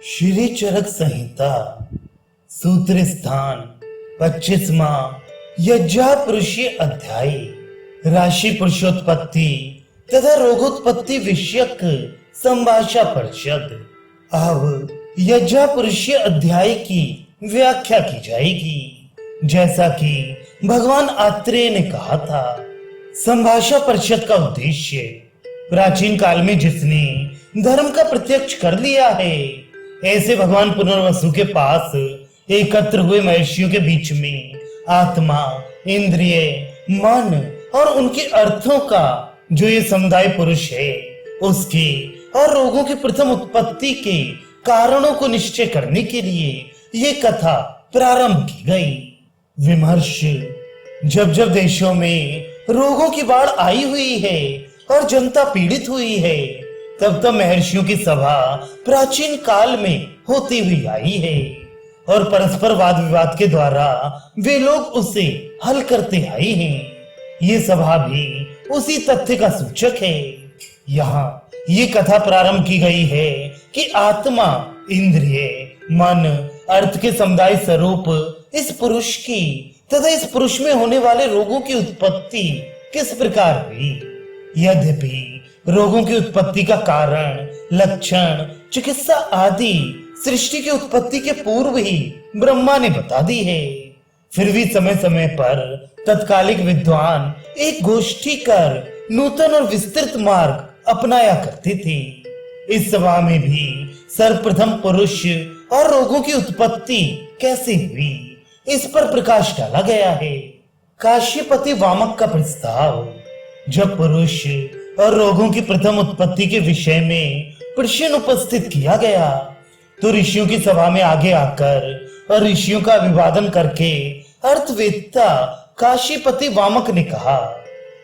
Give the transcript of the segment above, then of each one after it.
श्री चरक संहिता सूत्र स्थान 25वां यज्ञा पुरुषीय अध्याय राशि पुरुषोत्पत्ति तथा रोगोत्पत्ति विषयक संभाषा परिषद। अब यज्ञा पुरुषीय अध्याय की व्याख्या की जाएगी। जैसा कि भगवान आत्रेय ने कहा था, संभाषा परिषद का उद्देश्य प्राचीन काल में जिसने धर्म का प्रत्यक्ष कर लिया है, ऐसे भगवान पुनर्वसु के पास एकत्र हुए महर्षियों के बीच में आत्मा, इंद्रिय, मन और उनके अर्थों का जो ये समुदाय पुरुष है, उसके और रोगों की प्रथम उत्पत्ति के कारणों को निश्चय करने के लिए ये कथा प्रारंभ की गई। विमर्श जब जब देशों में रोगों की बाढ़ आई हुई है और जनता पीड़ित हुई है, तब तब महर्षियों की सभा प्राचीन काल में होती हुई आई है और परस्पर वाद विवाद के द्वारा वे लोग उसे हल करते आए हैं। ये सभा भी उसी तथ्य का सूचक है। यहाँ ये कथा प्रारंभ की गई है कि आत्मा, इंद्रिय, मन, अर्थ के समुदाय स्वरूप इस पुरुष की तथा इस पुरुष में होने वाले रोगों की उत्पत्ति किस प्रकार हुई। यद्यपि रोगों की उत्पत्ति का कारण, लक्षण, चिकित्सा आदि सृष्टि की उत्पत्ति के पूर्व ही ब्रह्मा ने बता दी है, फिर भी समय समय पर तत्कालिक विद्वान एक गोष्ठी कर नूतन और विस्तृत मार्ग अपनाया करते थे। इस सभा में भी सर्वप्रथम पुरुष और रोगों की उत्पत्ति कैसे हुई, इस पर प्रकाश डाला गया है। काश्यपति वामक का प्रस्ताव जब पुरुष और रोगों की प्रथम उत्पत्ति के विषय में प्रश्न उपस्थित किया गया, तो ऋषियों की सभा में आगे आकर और ऋषियों का अभिवादन करके अर्थवेत्ता काशीपति वामक ने कहा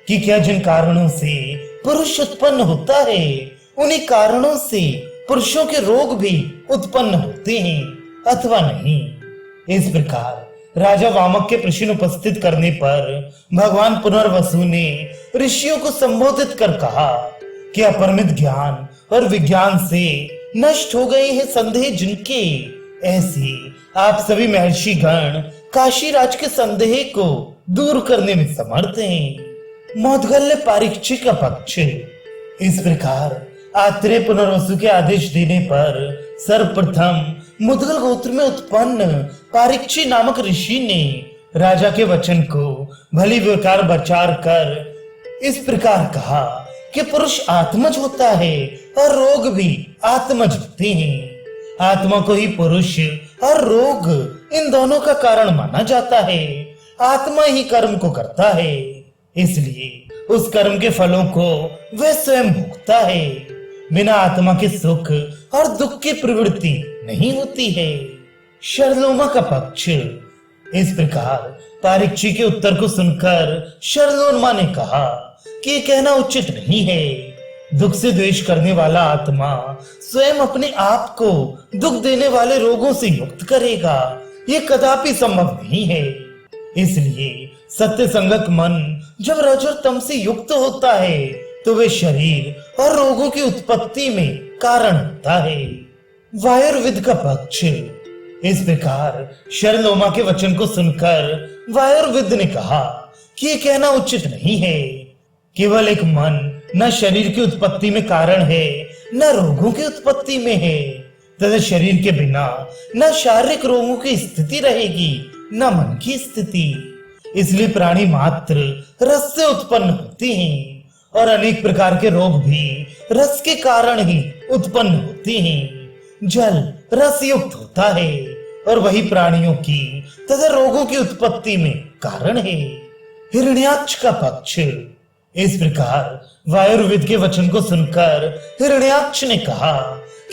कि क्या जिन कारणों से पुरुष उत्पन्न होता है, उन्हीं कारणों से पुरुषों के रोग भी उत्पन्न होते हैं अथवा नहीं। इस प्रकार राजा वामक के प्रश्न उपस्थित करने पर भगवान पुनर्वसु ने ऋषियों को संबोधित कर कहा कि अपरिमित ज्ञान और विज्ञान से नष्ट हो गए हैं संदेह जिनके, ऐसे आप सभी महर्षि गण काशीराज के संदेह को दूर करने में समर्थ हैं। मौद्गल्य पारीक्षित का पक्ष। इस प्रकार आत्रेय पुनर्वसु के आदेश देने पर सर्वप्रथम मुद्गल गोत्र में उत्पन्न पारीक्षी नामक ऋषि ने राजा के वचन को भली विकार बचार कर इस प्रकार कहा कि पुरुष आत्मज होता है और रोग भी आत्मज होते हैं। आत्मा को ही पुरुष और रोग इन दोनों का कारण माना जाता है। आत्मा ही कर्म को करता है, इसलिए उस कर्म के फलों को वह स्वयं भोगता है। बिना आत्मा के सुख और दुख की प्रवृत्ति नहीं होती है। शरलोमा का पक्ष। इस प्रकार पारीक्षी के उत्तर को सुनकर शरलोमा ने कहा कि यह कहना उचित नहीं है। दुख से द्वेष करने वाला आत्मा स्वयं अपने आप को दुख देने वाले रोगों से मुक्त करेगा, ये कदापि संभव नहीं है। इसलिए सत्य संगत मन जब रज और तम से युक्त होता है, तो वे शरीर और रोगों की उत्पत्ति में कारण होता है। वायुर्विद का पक्ष। इस प्रकार शरलोमा के वचन को सुनकर वायुर्विद ने कहा कि यह कहना उचित नहीं है। केवल एक मन न शरीर की उत्पत्ति में कारण है, न रोगों की उत्पत्ति में है, तथा शरीर के बिना न शारीरिक रोगों की स्थिति रहेगी, न मन की स्थिति। इसलिए प्राणी मात्र रस से उत्पन्न होते हैं और अनेक प्रकार के रोग भी रस के कारण ही उत्पन्न होते हैं। जल रस युक्त होता है और वही प्राणियों की तथा रोगों की उत्पत्ति में कारण है। हिरण्याक्ष का पक्ष। इस प्रकार वायुर्विद के वचन को सुनकर हिरण्याक्ष ने कहा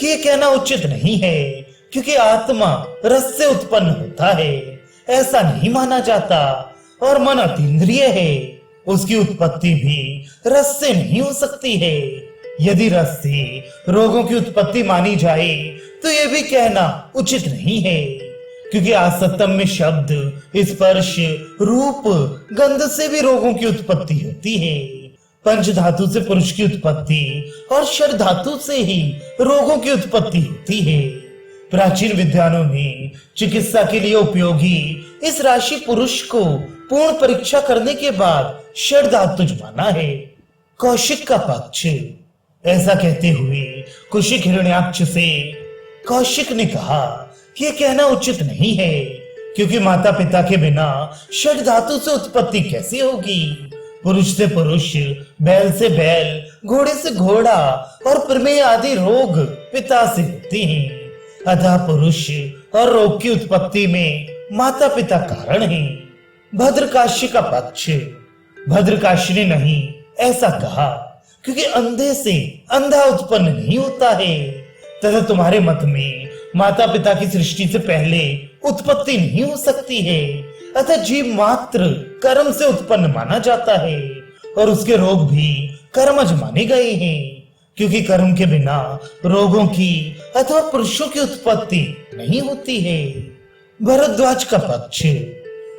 कि यह कहना उचित नहीं है, क्योंकि आत्मा रस से उत्पन्न होता है, ऐसा नहीं माना जाता, और मन अतीन्द्रिय है, उसकी उत्पत्ति भी रस से नहीं हो सकती है। यदि रस से रोगों की उत्पत्ति मानी जाए, तो यह भी कहना उचित नहीं है, क्योंकि आसत्तम में शब्द, स्पर्श, रूप, गंध से भी रोगों की उत्पत्ति होती है। पंच धातु से पुरुष की उत्पत्ति और शर धातु से ही रोगों की उत्पत्ति होती है। प्राचीन विद्वानों ने चिकित्सा के लिए उपयोगी इस राशि पुरुष को पूर्ण परीक्षा करने के बाद षड्धातुज माना है। कौशिक का पक्ष। ऐसा कहते हुए कुशिक हिरण्याक्ष से कौशिक ने कहा कि यह कहना उचित नहीं है, क्योंकि माता पिता के बिना षड धातु से उत्पत्ति कैसे होगी। पुरुष से पुरुष, बैल से बैल, घोड़े से घोड़ा और प्रमेय आदि रोग पिता से होते हैं। अतः पुरुष और रोग की उत्पत्ति में माता पिता कारण है। भद्रकाशी का पक्ष। भद्रकाशी ने नहीं ऐसा कहा, क्योंकि अंधे से अंधा उत्पन्न नहीं होता है, तथा तुम्हारे मत में माता पिता की सृष्टि से पहले उत्पत्ति नहीं हो सकती है। अतः जीव मात्र कर्म से उत्पन्न माना जाता है, और उसके रोग भी कर्मज माने गए हैं, क्योंकि कर्म के बिना रोगों की अथवा पुरुषों की उत्पत्ति नहीं होती है। भरद्वाज का पक्ष।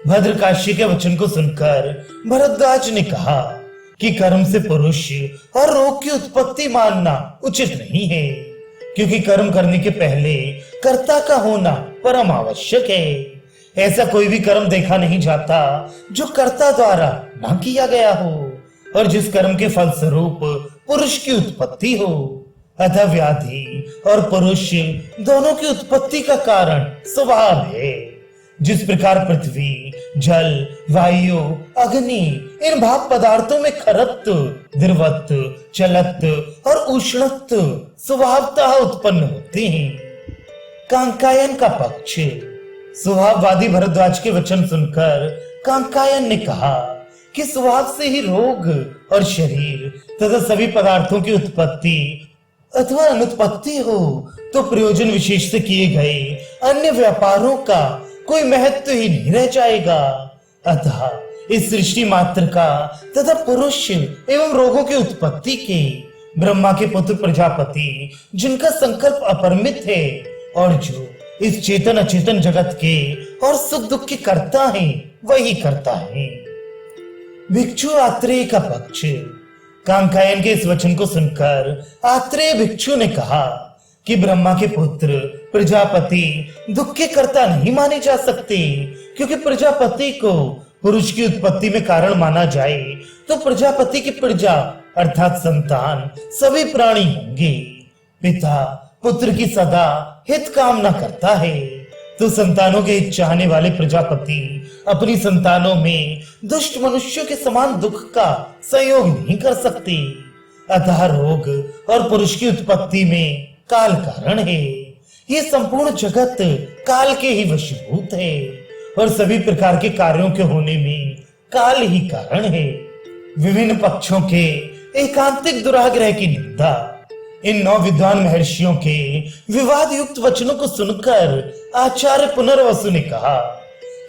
भद्रकाशी के वचन को सुनकर भरद्वाज ने कहा कि कर्म से पुरुष और रोग की उत्पत्ति मानना उचित नहीं है, क्योंकि कर्म करने के पहले कर्ता का होना परम आवश्यक है। ऐसा कोई भी कर्म देखा नहीं जाता जो कर्ता द्वारा ना किया गया हो, और जिस कर्म के फलस्वरूप पुरुष की उत्पत्ति हो। अतः व्याधि और पुरुष दोनों की उत्पत्ति का कारण स्वभाव है। जिस प्रकार पृथ्वी, जल, वायु, अग्नि इन भाप पदार्थों में खरत्व, द्रवत्व, चलत्व और उष्णत्व स्वभावतः उत्पन्न होते हैं। कांकायन का पक्ष। स्वभाववादी भरद्वाज के वचन सुनकर कांकायन ने कहा कि स्वभाव से ही रोग और शरीर तथा सभी पदार्थों की उत्पत्ति अथवा अनुत्पत्ति हो, तो प्रयोजन विशेष से किए गए अन्य व्यापारों का कोई महत्व ही नहीं रह जाएगा। अतः इस सृष्टि मात्र का तथा पुरुष एवं रोगों की उत्पत्ति के ब्रह्मा के पुत्र प्रजापति, जिनका संकल्प अपरिमित है और जो इस चेतन अचेतन जगत के और सुख दुख के कर्ता है, वही करता है। भिक्षु आत्रेय का पक्ष। कांकायन के इस वचन को सुनकर आत्रेय भिक्षु ने कहा कि ब्रह्मा के पुत्र प्रजापति दुख के कर्ता नहीं माने जा सकते, क्योंकि प्रजापति को पुरुष की उत्पत्ति में कारण माना जाए तो प्रजापति की प्रजा अर्थात संतान सभी प्राणी होंगे। पिता पुत्र की सदा हित कामना करता है, तो संतानों के हित चाहने वाले प्रजापति अपनी संतानों में दुष्ट मनुष्यों के समान दुख का संयोग नहीं कर सकते। अतः रोग और पुरुष की उत्पत्ति में काल कारण है। ये संपूर्ण जगत काल के ही वशीभूत है, और सभी प्रकार के कार्यों के होने में काल ही कारण है। विभिन्न पक्षों के एकांतिक दुराग्रह की निंदा। इन 9 विद्वान महर्षियों के विवाद युक्त वचनों को सुनकर आचार्य पुनर्वसु ने कहा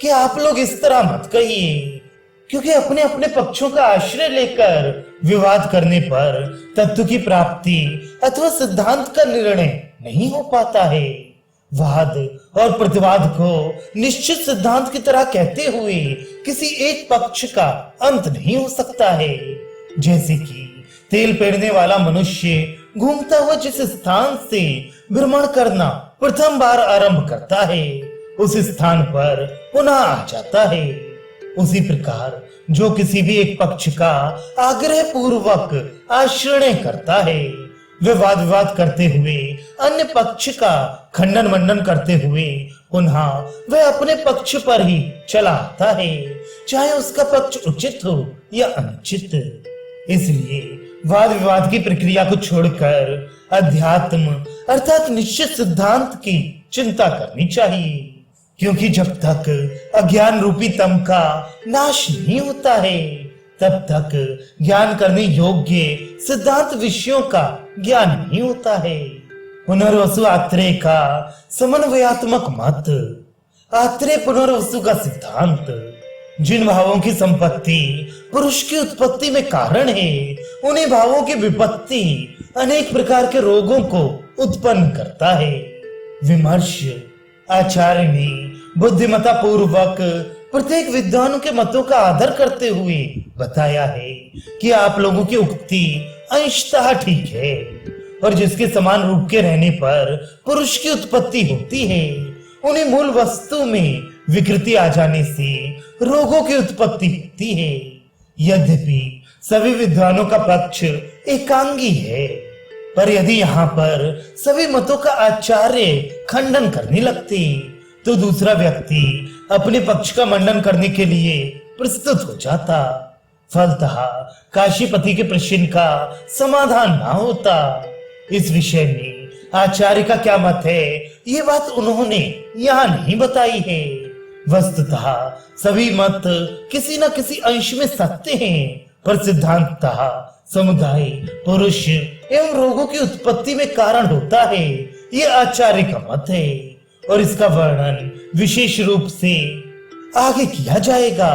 कि आप लोग इस तरह मत कहिए, क्योंकि अपने अपने पक्षों का आश्रय लेकर विवाद करने पर तत्व की प्राप्ति अथवा सिद्धांत का निर्णय नहीं हो पाता है। वाद और प्रतिवाद को निश्चित सिद्धांत की तरह कहते हुए किसी एक पक्ष का अंत नहीं हो सकता है। जैसे कि तेल पेड़ने वाला मनुष्य घूमता हुआ जिस स्थान से भ्रमण करना प्रथम बार आरंभ करता है, उस स्थान पर पुनः आ जाता है। उसी प्रकार जो किसी भी एक पक्ष का आग्रह पूर्वक आश्रय करता है, वे वाद विवाद करते हुए अन्य पक्ष का खंडन मंडन करते हुए पुनः वह अपने पक्ष पर ही चला आता है, चाहे उसका पक्ष उचित हो या अनुचित। इसलिए वाद विवाद की प्रक्रिया को छोड़कर अध्यात्म अर्थात निश्चित सिद्धांत की चिंता करनी चाहिए, क्योंकि जब तक अज्ञान रूपी तम का नाश नहीं होता है, तब तक ज्ञान करने योग्य सिद्धांत विषयों का ज्ञान नहीं होता है। पुनर्वसु आत्रेय का समन्वयात्मक मत। आत्रेय पुनर्वसु का सिद्धांत, जिन भावों की संपत्ति पुरुष की उत्पत्ति में कारण है, उन्हीं भावों की विपत्ति अनेक प्रकार के रोगों को उत्पन्न करता है। विमर्श। आचार्य ने बुद्धिमता पूर्वक प्रत्येक विद्वानों के मतों का आदर करते हुए बताया है कि आप लोगों की उक्ति अंशतः ठीक है। और जिसके समान रूप के रहने पर पुरुष की उत्पत्ति होती है, उन्हीं मूल वस्तु में विकृति आ जाने से रोगों की उत्पत्ति होती है। यद्यपि सभी विद्वानों का पक्ष एकांगी है, पर यदि यहाँ पर सभी मतों का आचार्य खंडन करने लगते तो दूसरा व्यक्ति अपने पक्ष का मंडन करने के लिए प्रस्तुत हो जाता। फलतः काशीपति के प्रश्न का समाधान ना होता। इस विषय में आचार्य का क्या मत है, ये बात उन्होंने यहाँ नहीं बताई है। वस्तुतः सभी मत किसी न किसी अंश में सत्य हैं, पर सिद्धांततः समुदाय पुरुष एवं रोगों की उत्पत्ति में कारण होता है, ये आचार्य का मत है और इसका वर्णन विशेष रूप से आगे किया जाएगा।